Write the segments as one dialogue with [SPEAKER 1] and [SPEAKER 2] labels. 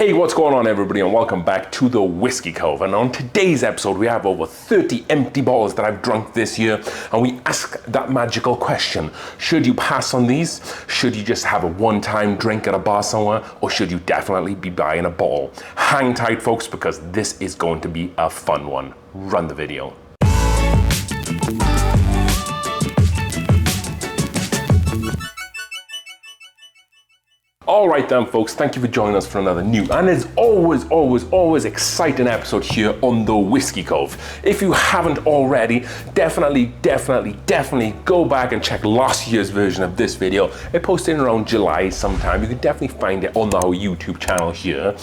[SPEAKER 1] Hey, what's going on everybody, and welcome back to the Whiskey Cove. And on today's episode we have over 30 empty bottles that I've drunk this year, and we ask that magical question: should you pass on these? Should you just have a one-time drink at a bar somewhere, or should you definitely be buying a bottle? Hang tight folks, because this is going to be a fun one. Run the video. Alright then folks, thank you for joining us for another new and as always exciting episode here on the Whiskey Cove. If you haven't already, definitely go back and check last year's version of this video. It posted in around July sometime. You can definitely find it on our YouTube channel here.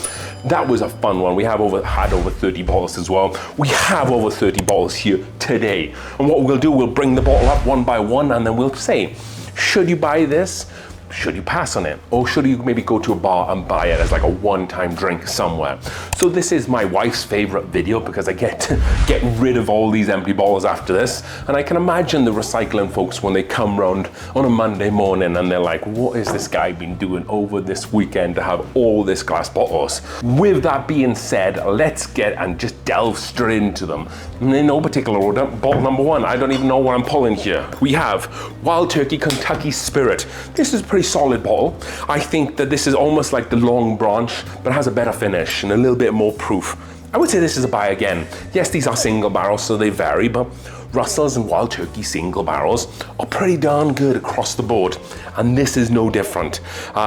[SPEAKER 1] That was a fun one. We have had over 30 bottles as well. We have over 30 bottles here today. And what we'll do, we'll bring the bottle up one by one, and then we'll say, should you buy this? Should you pass on it? Or should you maybe go to a bar and buy it as like a one-time drink somewhere? So this is my wife's favorite video because I get to get rid of all these empty bottles after this. And I can imagine the recycling folks when they come round on a Monday morning and they're like, what is this guy been doing over this weekend to have all this glass bottles? With that being said, let's get and just delve straight into them. In no particular order, bottle number one, I don't even know what I'm pulling here. We have Wild Turkey Kentucky Spirit. This is a pretty solid bottle. I think that this is almost like the Long Branch, but has a better finish and a little bit more proof. I would say this is a buy again. Yes, these are single barrels, so they vary, but Russell's and Wild Turkey single barrels are pretty darn good across the board, and this is no different.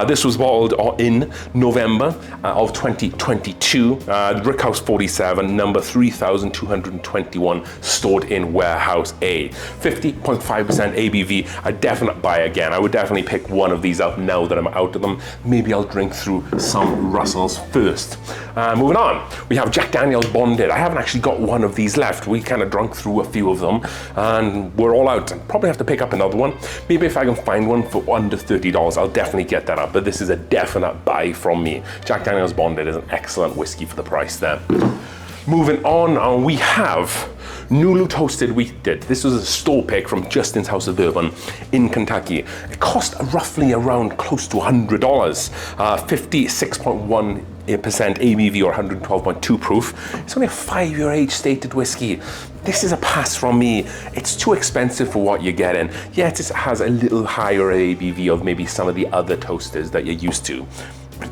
[SPEAKER 1] This was bottled in November of 2022, Rickhouse 47, number 3221, stored in Warehouse A. 50.5% ABV, a definite buy again. I would definitely pick one of these up now that I'm out of them. Maybe I'll drink through some Russells first. Moving on, we have Jack Daniel's Bonded. I haven't actually got one of these left. We kind of drunk through a few of them, and we're all out. Probably have to pick up another one. Maybe if I can find one for under $30, I'll definitely get that up, but this is a definite buy from me. Jack Daniel's Bonded is an excellent whiskey for the price there. Moving on, we have Nulu Toasted Wheated. This was a store pick from Justin's House of Bourbon in Kentucky. It cost roughly around close to $100, 56.1% ABV or 112.2 proof. It's only a 5-year age stated whiskey. This is a pass from me. It's too expensive for what you're getting. Yes, it has a little higher ABV of maybe some of the other toasters that you're used to.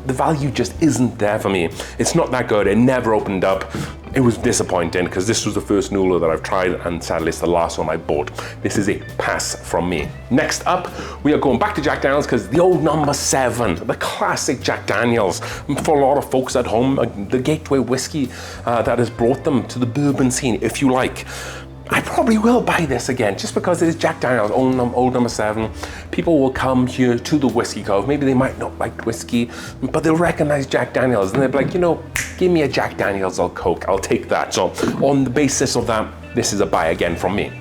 [SPEAKER 1] The value just isn't there for me. It's not that good. It never opened up. It was disappointing because this was the first Nulu that I've tried, and sadly it's the last one I bought. This is a pass from me. Next up, we are going back to Jack Daniels because the old number 7, the classic Jack Daniels. For a lot of folks at home, the gateway whiskey that has brought them to the bourbon scene, if you like. I probably will buy this again, just because it is Jack Daniel's old number 7. People will come here to the Whiskey Cove. Maybe they might not like whiskey, but they'll recognize Jack Daniel's, and they'll be like, you know, give me a Jack Daniel's or Coke, I'll take that. So on the basis of that, this is a buy again from me.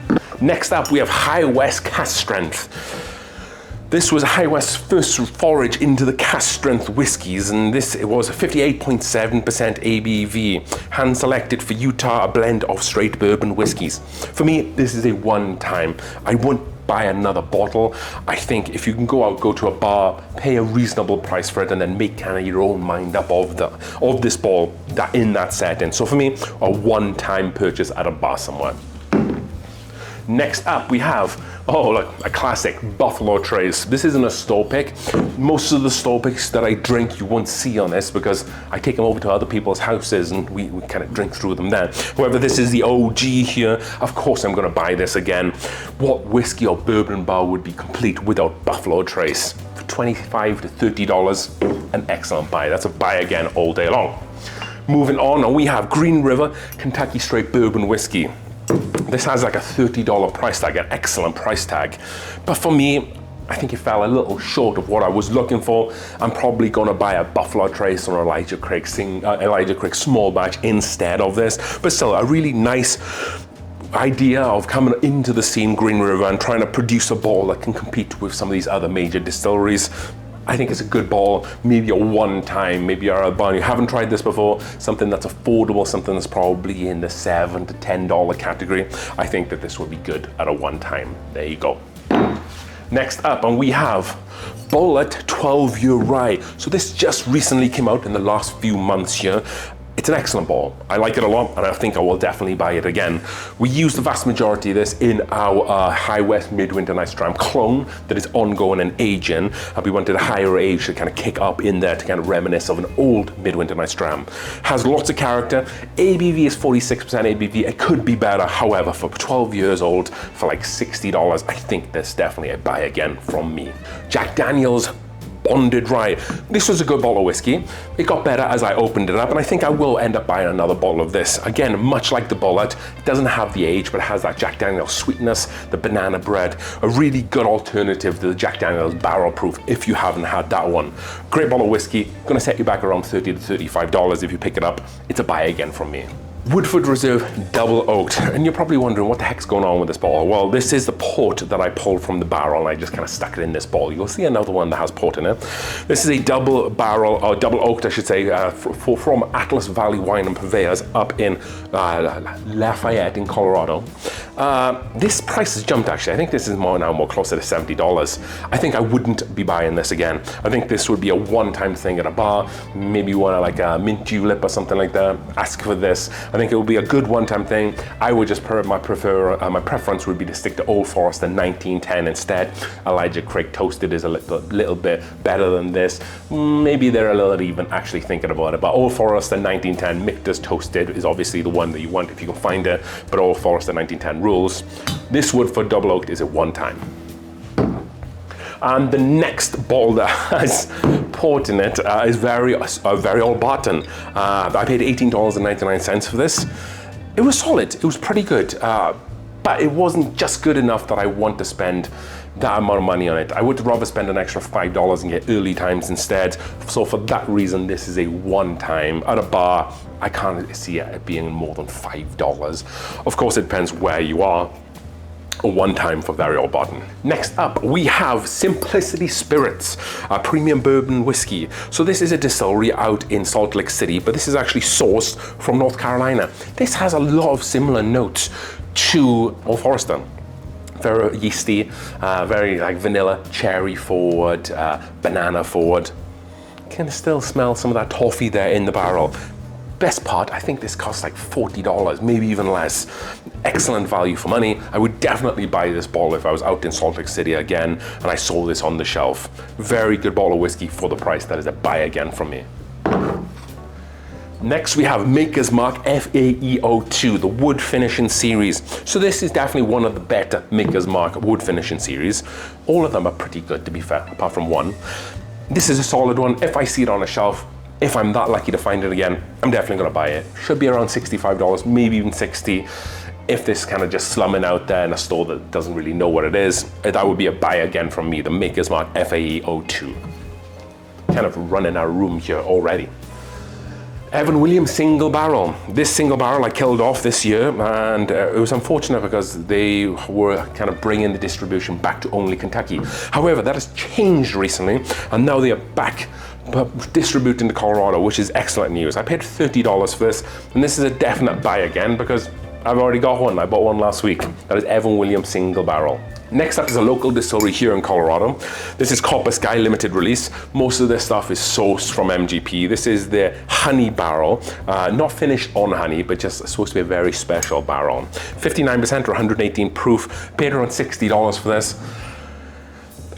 [SPEAKER 1] Next up, we have High West Cask Strength. This was High West's first forage into the cask strength whiskies, and it was a 58.7% ABV, hand selected for Utah, a blend of straight bourbon whiskies. For me, this is a one-time. I won't buy another bottle. I think if you can go to a bar, pay a reasonable price for it, and then make kind of your own mind up of this bottle in that setting. So for me, a one-time purchase at a bar somewhere. Next up, we have, a classic, Buffalo Trace. This isn't a store pick. Most of the store picks that I drink, you won't see on this because I take them over to other people's houses and we kind of drink through them there. However, this is the OG here. Of course, I'm gonna buy this again. What whiskey or bourbon bar would be complete without Buffalo Trace? For $25 to $30, an excellent buy. That's a buy again all day long. Moving on, we have Green River Kentucky Straight Bourbon Whiskey. This has like a $30 price tag, an excellent price tag. But for me, I think it fell a little short of what I was looking for. I'm probably gonna buy a Buffalo Trace or Elijah Craig small batch instead of this. But still, a really nice idea of coming into the scene, Green River, and trying to produce a bottle that can compete with some of these other major distilleries. I think it's a good bottle, maybe a one-time, maybe you're at a bar and you haven't tried this before, something that's affordable, something that's probably in the $7 to $10 category. I think that this would be good at a one-time. There you go. Next up, and we have Bullet 12-year rye. So this just recently came out in the last few months here. It's an excellent bottle. I like it a lot, and I think I will definitely buy it again. We use the vast majority of this in our High West Midwinter Night's Dram clone that is ongoing and aging, and we wanted a higher age to kind of kick up in there to kind of reminisce of an old Midwinter Night's Dram. Has lots of character. ABV is 46% ABV. It could be better. However, for 12 years old, for like $60, I think that's definitely a buy again from me. Jack Daniel's Bonded Rye. This was a good bottle of whiskey. It got better as I opened it up, and I think I will end up buying another bottle of this. Again, much like the Bullet, it doesn't have the age, but it has that Jack Daniel's sweetness, the banana bread, a really good alternative to the Jack Daniel's barrel proof if you haven't had that one. Great bottle of whiskey, gonna set you back around $30 to $35 if you pick it up. It's a buy again from me. Woodford Reserve Double Oaked, and you're probably wondering what the heck's going on with this bottle. Well, this is the port that I pulled from the barrel, and I just kind of stuck it in this bottle. You'll see another one that has port in it. This is a double barrel, or double oaked, I should say, from Atlas Valley Wine and Purveyors up in Lafayette in Colorado. This price has jumped actually. I think this is more closer to $70. I think I wouldn't be buying this again. I think this would be a one-time thing at a bar. Maybe you want like a mint julep or something like that. Ask for this. I think it would be a good one-time thing. I would just my preference would be to stick to Old Forester 1910 instead. Elijah Craig Toasted is a little bit better than this. Maybe they're a little even actually thinking about it. But Old Forester 1910 Michter's Toasted is obviously the one that you want if you can find it. But Old Forester 1910 rules. This Woodford Double Oaked is a one-time. And the next bottle that has port in it is very old Barton. I paid $18.99 for this. It was solid, it was pretty good, but it wasn't just good enough that I want to spend that amount of money on it. I would rather spend an extra $5 and get early times instead. So for that reason, this is a one-time. At a bar, I can't see it being more than $5. Of course, it depends where you are. A one-time for very old Barton. Next up, we have Simplicity Spirits, a premium bourbon whiskey. So this is a distillery out in Salt Lake City, but this is actually sourced from North Carolina. This has a lot of similar notes to Old Forester. Very yeasty, very like vanilla, cherry forward, banana forward. Can still smell some of that toffee there in the barrel. Best part, I think this costs like $40, maybe even less. Excellent value for money. I would definitely buy this bottle if I was out in Salt Lake City again and I saw this on the shelf. Very good bottle of whiskey for the price. That is a buy again from me. Next we have Maker's Mark FAEO2, the wood finishing series. So this is definitely one of the better Maker's Mark wood finishing series. All of them are pretty good, to be fair, apart from one. This is a solid one. If I see it on a shelf, if I'm that lucky to find it again, I'm definitely gonna buy it. Should be around $65, maybe even $60. If this kind of just slumming out there in a store that doesn't really know what it is, that would be a buy again from me, the Maker's Mark FAEO2. Kind of running out of room here already. Evan Williams single barrel. This single barrel I killed off this year, and it was unfortunate because they were kind of bringing the distribution back to only Kentucky. However, that has changed recently, and now they are back distributing to Colorado, which is excellent news. I paid $30 for this, and this is a definite buy again because I've already got one. I bought one last week. That is Evan Williams single barrel. Next up is a local distillery here in Colorado. This is Copper Sky limited release. Most of this stuff is sourced from MGP. This is the honey barrel, not finished on honey, but just supposed to be a very special barrel. 59% or 118 proof. Paid around $60 for this.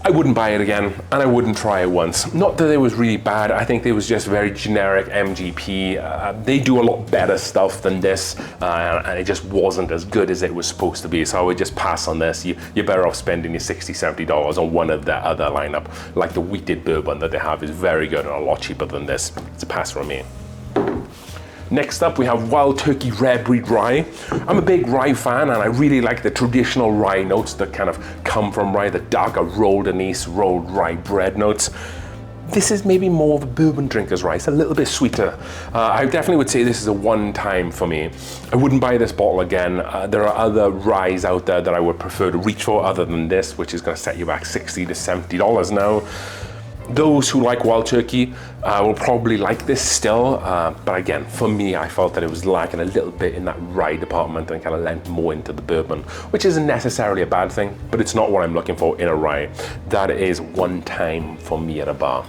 [SPEAKER 1] I wouldn't buy it again, and I wouldn't try it once. Not that it was really bad, I think it was just very generic MGP. They do a lot better stuff than this, and it just wasn't as good as it was supposed to be, so I would just pass on this. You're better off spending your $60, $70 on one of the other lineup, like the wheated bourbon that they have is very good and a lot cheaper than this. It's a pass from me. Next up, we have Wild Turkey Rare Breed Rye. I'm a big rye fan, and I really like the traditional rye notes that kind of come from rye, the darker rolled anise, rolled rye bread notes. This is maybe more of a bourbon drinker's rye. It's a little bit sweeter. I definitely would say this is a one-time for me. I wouldn't buy this bottle again. There are other ryes out there that I would prefer to reach for other than this, which is gonna set you back $60 to $70 now. Those who like wild turkey will probably like this still, but again, for me, I felt that it was lacking a little bit in that rye department and kind of lent more into the bourbon, which isn't necessarily a bad thing, but it's not what I'm looking for in a rye. That is one time for me at a bar.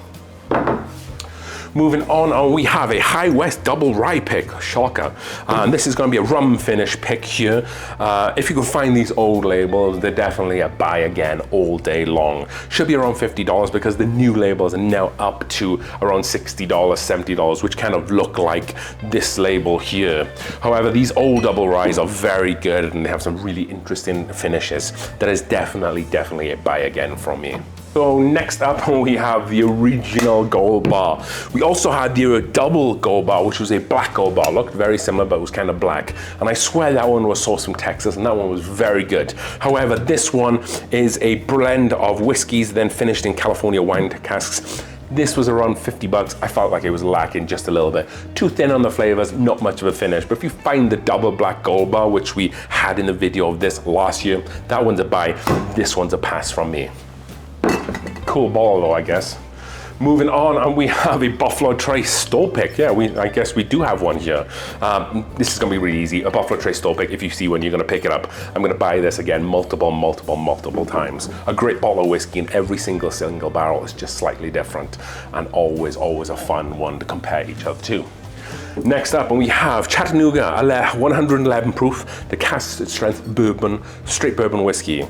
[SPEAKER 1] Moving on, we have a High West double rye pick, shocker. And this is going to be a rum finish pick here. If you can find these old labels, they're definitely a buy again all day long. Should be around $50 because the new labels are now up to around $60, $70, which kind of look like this label here. However, these old double ryes are very good and they have some really interesting finishes. That is definitely a buy again from me. So next up we have the original gold bar. We also had the double gold bar, which was a black gold bar. Looked very similar, but it was kind of black. And I swear that one was sourced from Texas and that one was very good. However, this one is a blend of whiskeys then finished in California wine casks. This was around 50 bucks. I felt like it was lacking just a little bit. Too thin on the flavors, not much of a finish. But if you find the double black gold bar, which we had in the video of this last year, that one's a buy. This one's a pass from me. Cool bottle though, I guess. Moving on, and we have a Buffalo Trace store pick. Yeah, I guess we do have one here. This is gonna be really easy. A Buffalo Trace store pick, if you see one, you're gonna pick it up. I'm gonna buy this again multiple times. A great bottle of whiskey in every single barrel is just slightly different and always a fun one to compare each other to. Next up, and we have Chattanooga 111 proof, the cask strength bourbon, straight bourbon whiskey.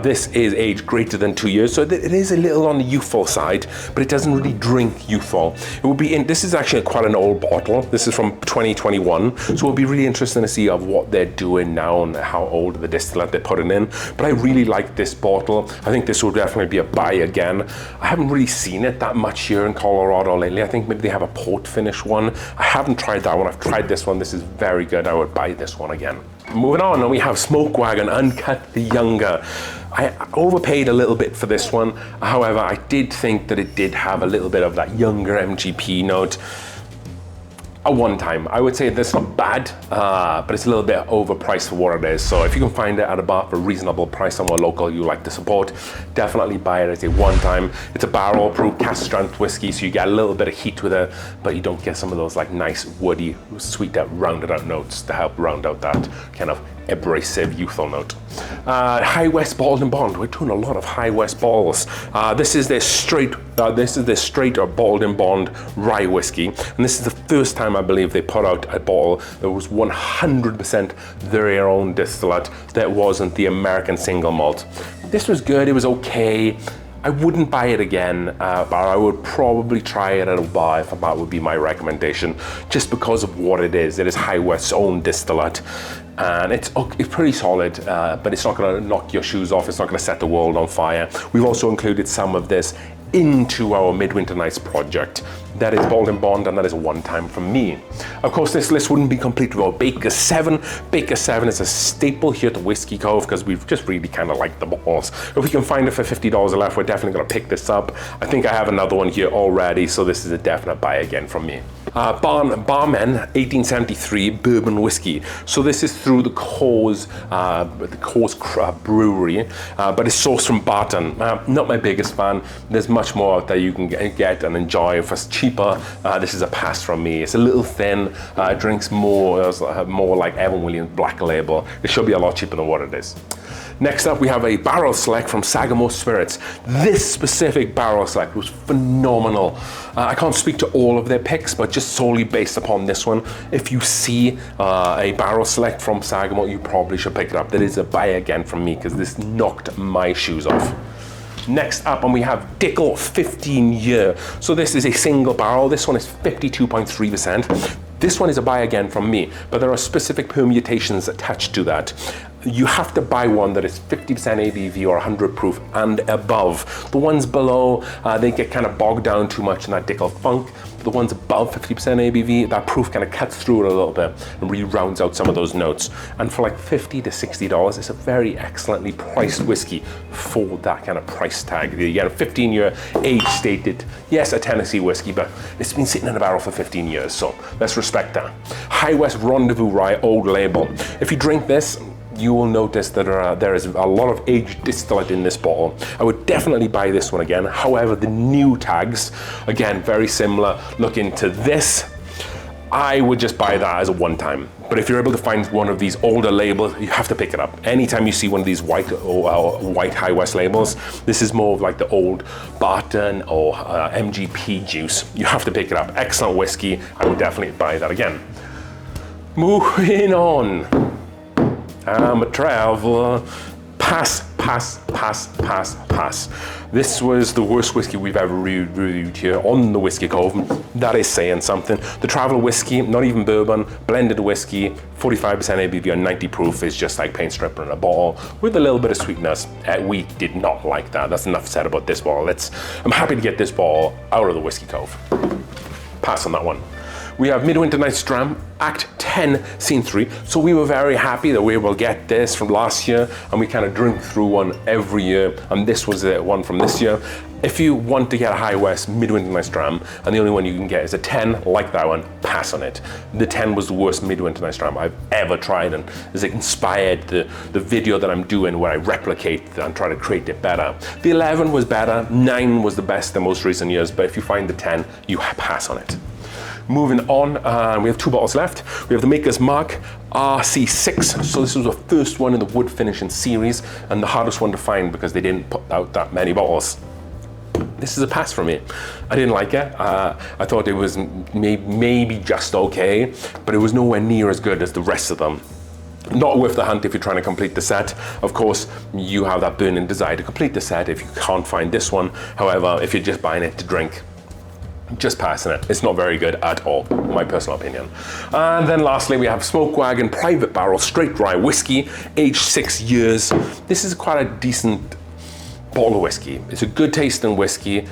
[SPEAKER 1] This is aged greater than 2 years, so it is a little on the youthful side, but it doesn't really drink youthful. It will be in, this is actually quite an old bottle. This is from 2021, so it'll be really interesting to see of what they're doing now and how old the distillate they're putting in. But I really like this bottle. I think this will definitely be a buy again. I haven't really seen it that much here in Colorado lately. I think maybe they have a port finish one. I haven't tried that one. I've tried this one. This is very good. I would buy this one again. Moving on, and we have Smoke Wagon Uncut the Younger. I overpaid a little bit for this one. However, I did think that it did have a little bit of that younger MGP note. A one time. I would say that's not bad, but it's a little bit overpriced for what it is. So if you can find it at a bar for a reasonable price somewhere local you like to support, definitely buy it as a one time. It's a barrel proof cask strength whiskey, so you get a little bit of heat with it, but you don't get some of those like nice woody, sweet, rounded out notes to help round out that kind of abrasive youthful note. High West Bottled and Bond. We're doing a lot of High West bottles. This is their straight or bottled and bond rye whiskey, and this is the first time I believe they put out a bottle that was 100% their own distillate, that wasn't the American single malt. This was good. It was okay. I wouldn't buy it again, but I would probably try it at a bar if that would be my recommendation, just because of what it is. It is High West's own distillate, and it's pretty solid, but it's not going to knock your shoes off. It's not going to set the world on fire. We've also included some of this into our Midwinter Nights project. That is Bottled and Bond, and that is one time from me. Of course, this list wouldn't be complete without Baker 7. Baker 7 is a staple here at the Whiskey Cove because we've just really kind of liked the bottles. If we can find it for $50 left, we're definitely going to pick this up. I think I have another one here already, so this is a definite buy again from me. Barmen 1873 bourbon whiskey. So this is through the Coors brewery, but it's sourced from Barton. Not my biggest fan. There's much more out there you can get and enjoy for cheaper. This is a pass from me. It's a little thin. It drinks more like Evan Williams Black Label. It should be a lot cheaper than what it is. Next up, we have a barrel select from Sagamore Spirits. This specific barrel select was phenomenal. I can't speak to all of their picks, but just solely based upon this one, if you see a barrel select from Sagamore, you probably should pick it up. That is a buy again from me because this knocked my shoes off. Next up, and we have Dickel 15 year. So this is a single barrel. This one is 52.3%. This one is a buy again from me, but there are specific permutations attached to that. You have to buy one that is 50% ABV or 100 proof and above. The ones below, they get kind of bogged down too much in that Dickel funk. The ones above 50% ABV, that proof kind of cuts through it a little bit and really rounds out some of those notes. And for like $50 to $60, it's a very excellently priced whiskey for that kind of price tag. You get a 15-year age stated, yes, a Tennessee whiskey, but it's been sitting in a barrel for 15 years, so let's respect that. High West Rendezvous Rye Old Label. If you drink this, you will notice that there is a lot of aged distillate in this bottle. I would definitely buy this one again. However, the new tags, again, very similar. Look into this. I would just buy that as a one-time. But if you're able to find one of these older labels, you have to pick it up. Anytime you see one of these white High West labels, this is more of like the old Bourbon or MGP juice. You have to pick it up. Excellent whiskey. I would definitely buy that again. Moving on. I'm a traveler. Pass. This was the worst whiskey we've ever reviewed here on the Whiskey Cove. That is saying something. The Traveler whiskey, not even bourbon, blended whiskey, 45% ABV on 90 proof is just like paint stripper in a bottle with a little bit of sweetness. We did not like that. That's enough said about this bottle. I'm happy to get this bottle out of the Whiskey Cove. Pass on that one. We have Midwinter Night's Dram, Act 10, Scene 3. So we were very happy that we were able to get this from last year, and we kind of drink through one every year, and this was the one from this year. If you want to get a High West Midwinter Night's Dram, and the only one you can get is a 10, like that one, pass on it. The 10 was the worst Midwinter Night's Dram I've ever tried, and it inspired the video that I'm doing where I replicate and try to create it better. The 11 was better, 9 was the best in most recent years, but if you find the 10, you pass on it. Moving on, we have 2 bottles left. We have the Maker's Mark RC6. So this was the first one in the wood finishing series and the hardest one to find because they didn't put out that many bottles. This is a pass for me. I didn't like it. I thought it was maybe just okay, but it was nowhere near as good as the rest of them. Not worth the hunt if you're trying to complete the set. Of course, you have that burning desire to complete the set if you can't find this one. However, if you're just buying it to drink, just passing it. It's not very good at all, my personal opinion. And then lastly, we have Smoke Wagon Private Barrel Straight Rye Whiskey, aged 6 years. This is quite a decent bottle of whiskey. It's a good tasting whiskey,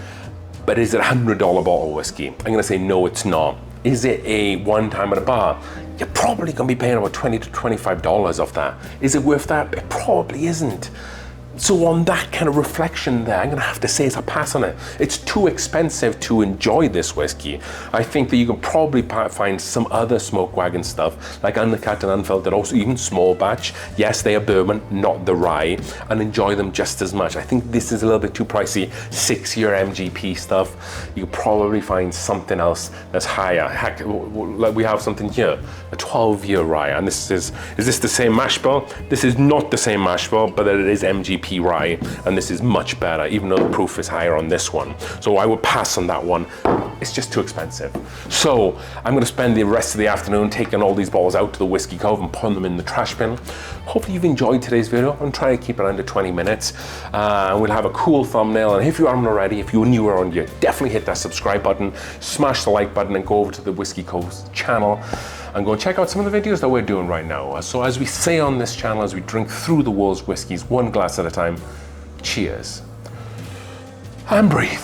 [SPEAKER 1] but is it a $100 bottle of whiskey? I'm gonna say no, it's not. Is it a one time at a bar? You're probably gonna be paying about $20 to $25 off that. Is it worth that? It probably isn't. So on that kind of reflection there, I'm gonna have to say it's a pass on it. It's too expensive to enjoy this whiskey. I think that you can probably find some other Smoke Wagon stuff, like Undercut and Unfiltered, also even small batch. Yes, they are bourbon, not the rye, and enjoy them just as much. I think this is a little bit too pricey. 6-year MGP stuff, you could probably find something else that's higher. Heck, we have something here, a 12-year rye, and is this the same mash bill? This is not the same mash bill, but it is MGP rye, and this is much better, even though the proof is higher on this one. So I would pass on that one. It's just too expensive. So I'm going to spend the rest of the afternoon taking all these bottles out to the Whiskey Cove and putting them in the trash bin. Hopefully you've enjoyed today's video. I'm trying to keep it under 20 minutes. And we'll have a cool thumbnail. And if you aren't already, if you're new around here, definitely hit that subscribe button, smash the like button, and go over to the Whiskey Cove's channel and go and check out some of the videos that we're doing right now. So as we say on this channel, as we drink through the world's whiskies, one glass at a time, cheers and breathe.